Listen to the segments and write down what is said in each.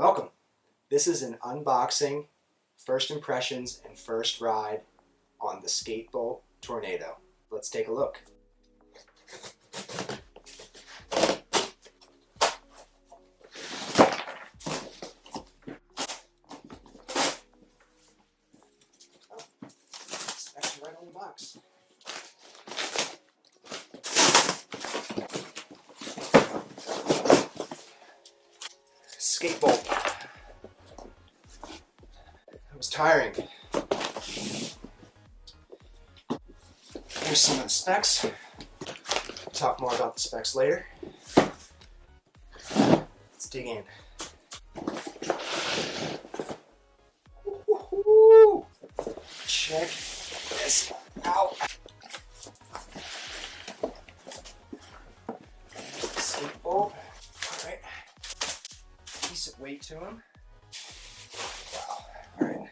Welcome. This is an unboxing, first impressions, and first ride on the Skatebolt Tornado. Let's take a look. It's actually right on the box. Skatebolt. It was tiring. Here's some of the specs. We'll talk more about the specs later. Let's dig in. Woo-hoo-hoo. Check this out. Skatebolt. Alright. Decent weight to him. Wow. Alright.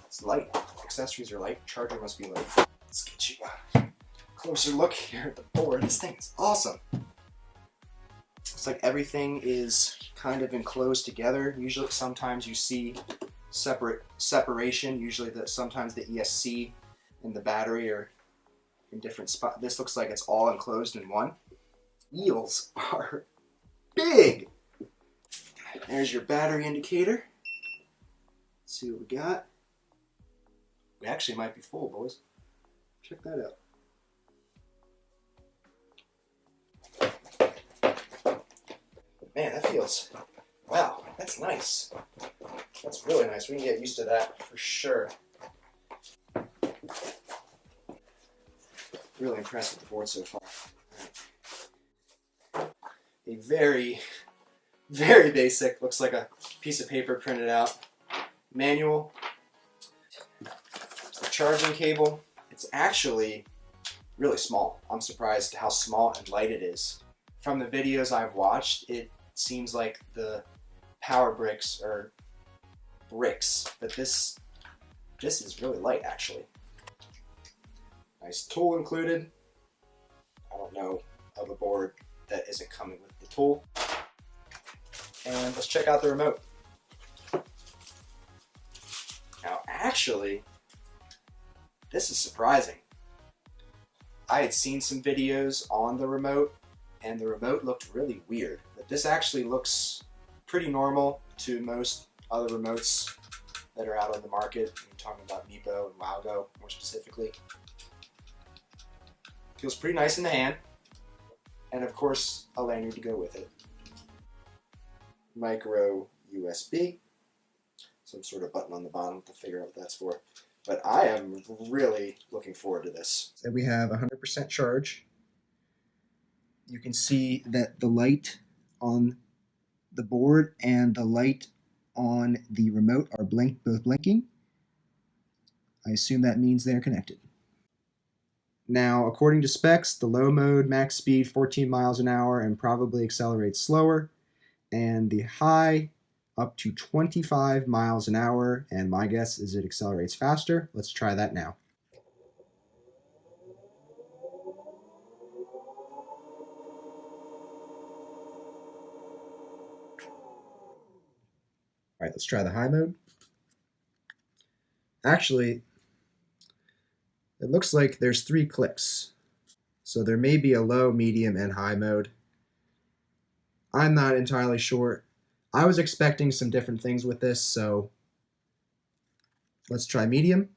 It's light. Accessories are light. Charger must be light. Let's get you a closer look here at the board. This thing is awesome. Looks like everything is kind of enclosed together. Usually, sometimes you see separation. Usually, sometimes the ESC and the battery are in different spots. This looks like it's all enclosed in one. Wheels are big. There's your battery indicator. Let's see what we got. We actually might be full, boys. Check that out. Man, that feels, wow, that's nice. That's really nice. We can get used to that for sure. Really impressed with the board so far. A very, very basic, looks like a piece of paper printed out manual. The charging cable. It's actually really small. I'm surprised how small and light it is. From the videos I've watched, it seems like the power bricks are bricks, but this is really light actually. Nice tool included. I don't know of a board that isn't coming with the tool. And let's check out the remote. Now actually, this is surprising. I had seen some videos on the remote and the remote looked really weird, but this actually looks pretty normal to most other remotes that are out on the market. I'm talking about Meepo and Wowgo more specifically. Feels pretty nice in the hand, and of course a lanyard to go with it. Micro USB, some sort of button on the bottom to figure out what that's for. But I am really looking forward to this. So we have 100% charge. You can see that the light on the board and the light on the remote are both blinking. I assume that means they're connected. Now, according to specs, the low mode max speed 14 miles an hour and probably accelerates slower, and the high up to 25 miles an hour, and my guess is it accelerates faster. Let's try that now. All right, let's try the high mode. Actually, it looks like there's 3 clicks. So there may be a low, medium, and high mode. I'm not entirely sure. I was expecting some different things with this, so let's try medium.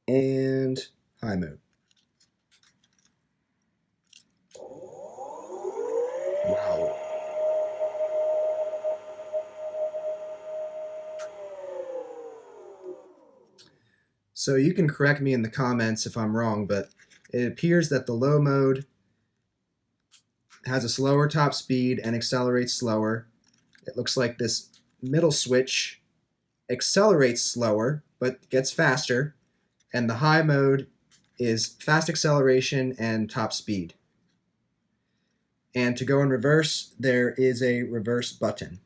And high mode. Wow. So you can correct me in the comments if I'm wrong, but it appears that the low mode has a slower top speed and accelerates slower. It looks like this middle switch accelerates slower but gets faster, and the high mode is fast acceleration and top speed. And to go in reverse, there is a reverse button.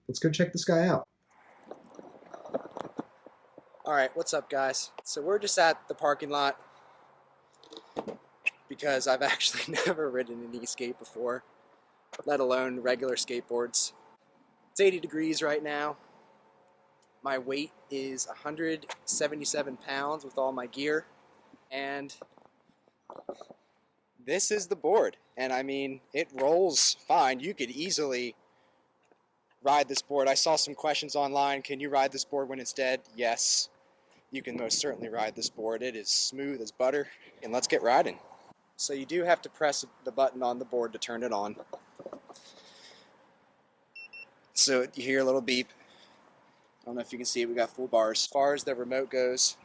Let's go check this guy out. Alright, what's up guys? So we're just at the parking lot because I've actually never ridden an e-skate before, let alone regular skateboards. It's 80 degrees right now. My weight is 177 pounds with all my gear, and this is the board. And I mean, it rolls fine. You could easily ride this board. I saw some questions online. Can you ride this board when it's dead? Yes, you can most certainly ride this board. It is smooth as butter. And let's get riding. So you do have to press the button on the board to turn it on. So you hear a little beep. I don't know if you can see it, we got full bars. As far as the remote goes,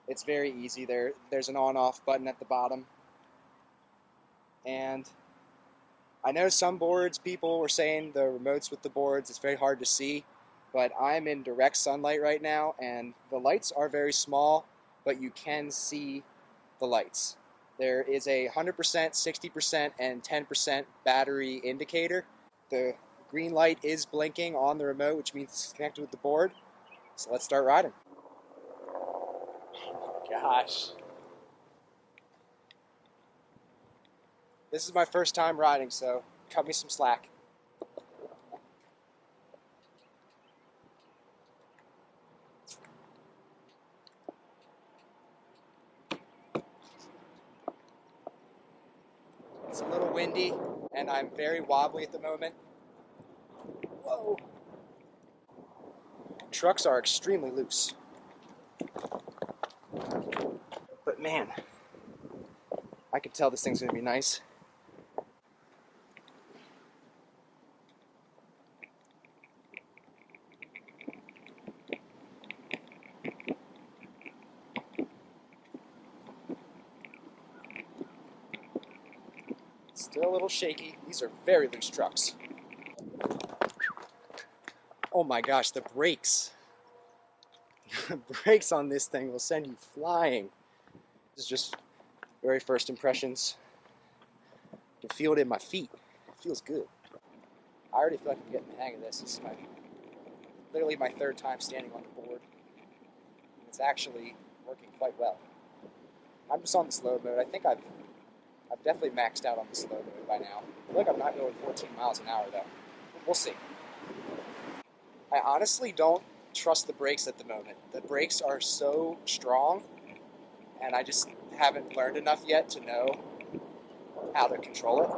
it's very easy. There's an on-off button at the bottom. And I know some boards, people were saying the remotes with the boards, it's very hard to see, but I'm in direct sunlight right now, and the lights are very small, but you can see the lights. There is a 100%, 60%, and 10% battery indicator. The green light is blinking on the remote, which means it's connected with the board. So let's start riding. Oh my gosh. This is my first time riding, so cut me some slack. It's a little windy, and I'm very wobbly at the moment. Whoa. Trucks are extremely loose. But man, I can tell this thing's gonna be nice. Still a little shaky. These are very loose trucks. Oh my gosh, the brakes. The brakes on this thing will send you flying. This is just very first impressions. I can feel it in my feet. It feels good. I already feel like I'm getting the hang of this. This is literally my third time standing on the board. It's actually working quite well. I'm just on the slow mode. I think I've definitely maxed out on the slow mode by now. I feel like I'm not going 14 miles an hour though. We'll see. I honestly don't trust the brakes at the moment. The brakes are so strong, and I just haven't learned enough yet to know how to control it.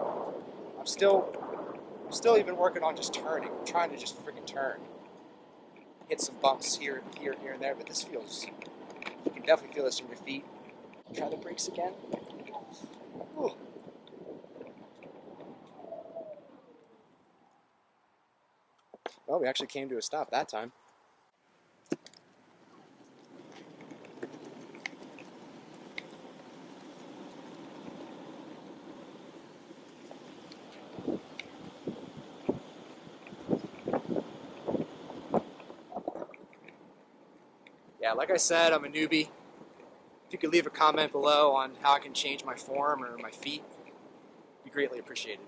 I'm still even working on just turning. I'm trying to just freaking turn. Hit some bumps here and there, but this feels, you can definitely feel this in your feet. Try the brakes again. Ooh. Well, we actually came to a stop that time. Yeah, like I said, I'm a newbie. If you could leave a comment below on how I can change my form or my feet, it'd be greatly appreciated.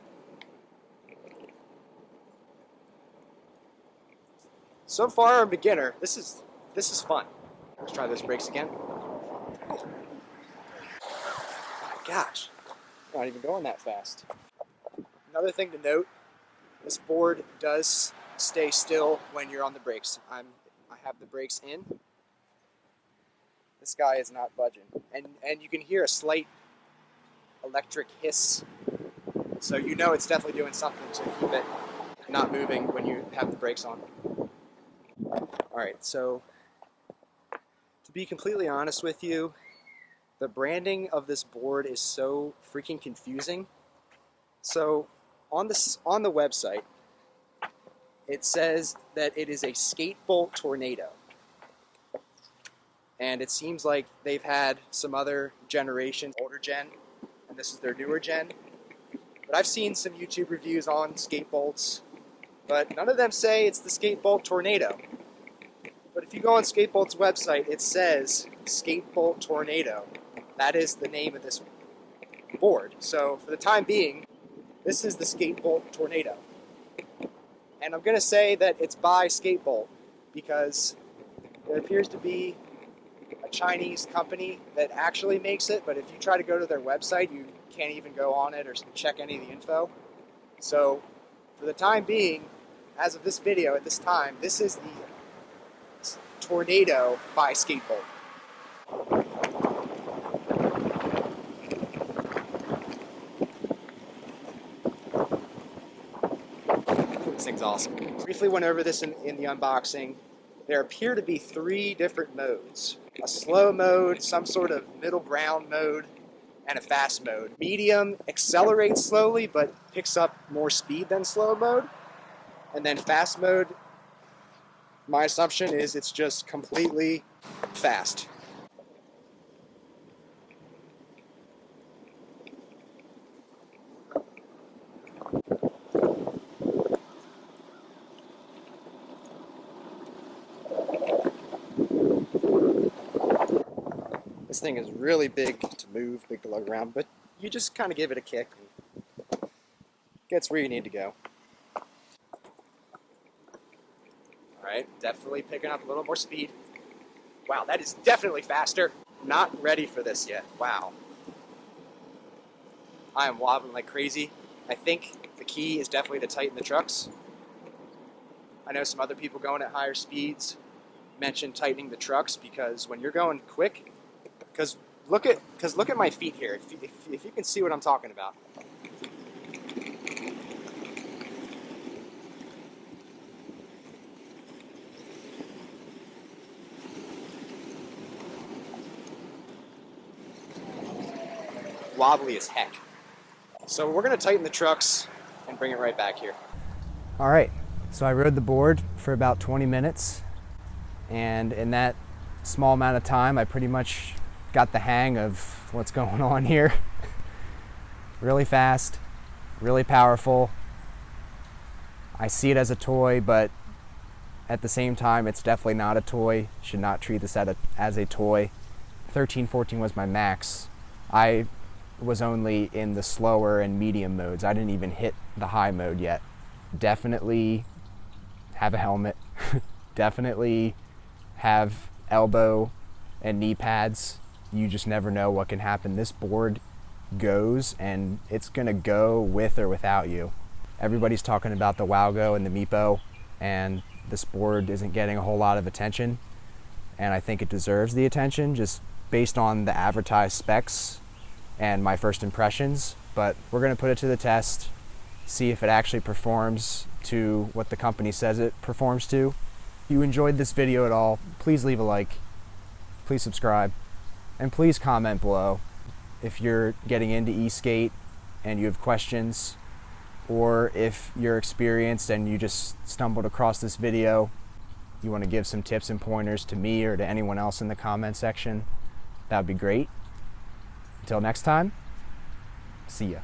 So far, I'm a beginner. This is fun. Let's try those brakes again. Oh my gosh, I'm not even going that fast. Another thing to note, this board does stay still when you're on the brakes. I have the brakes in. This guy is not budging. And you can hear a slight electric hiss. So you know it's definitely doing something to keep it not moving when you have the brakes on. Alright, so to be completely honest with you, the branding of this board is so freaking confusing. So on the website, it says that it is a Skatebolt Tornado. And it seems like they've had some other generation, older gen, and this is their newer gen. But I've seen some YouTube reviews on Skatebolts, but none of them say it's the Skatebolt Tornado. But if you go on Skatebolt's website, it says Skatebolt Tornado. That is the name of this board. So for the time being, This is the Skatebolt Tornado. And I'm going to say that it's by Skatebolt because there appears to be a Chinese company that actually makes it, but if you try to go to their website, you can't even go on it or check any of the info. So for the time being, as of this video at this time, this is the Tornado by Skatebolt. This thing's awesome. Briefly went over this in the unboxing. There appear to be 3 different modes. A slow mode, some sort of middle ground mode, and a fast mode. Medium accelerates slowly but picks up more speed than slow mode. And then fast mode, my assumption is it's just completely fast. This thing is really big to move, big to lug around, but you just kind of give it a kick and gets where you need to go. Alright, definitely picking up a little more speed. Wow, that is definitely faster. Not ready for this yet. Wow. I am wobbling like crazy. I think the key is definitely to tighten the trucks. I know some other people going at higher speeds mention tightening the trucks because when you're going quick, because look at my feet here. If you can see what I'm talking about. Wobbly as heck. So we're going to tighten the trucks and bring it right back here. All right, so I rode the board for about 20 minutes, and in that small amount of time I pretty much got the hang of what's going on here. Really fast, really powerful. I see it as a toy, but at the same time it's definitely not a toy. Should not treat this as a toy. 13, 14 was my max. I was only in the slower and medium modes. I didn't even hit the high mode yet. Definitely have a helmet. Definitely have elbow and knee pads. You just never know what can happen. This board goes, and it's gonna go with or without you. Everybody's talking about the Wowgo and the Meepo, and this board isn't getting a whole lot of attention, and I think it deserves the attention just based on the advertised specs and my first impressions. But we're gonna put it to the test, see if it actually performs to what the company says it performs to. If you enjoyed this video at all, please leave a like, please subscribe, and please comment below if you're getting into e-skate and you have questions, or if you're experienced and you just stumbled across this video, you want to give some tips and pointers to me or to anyone else in the comment section. That would be great. Until next time, see ya.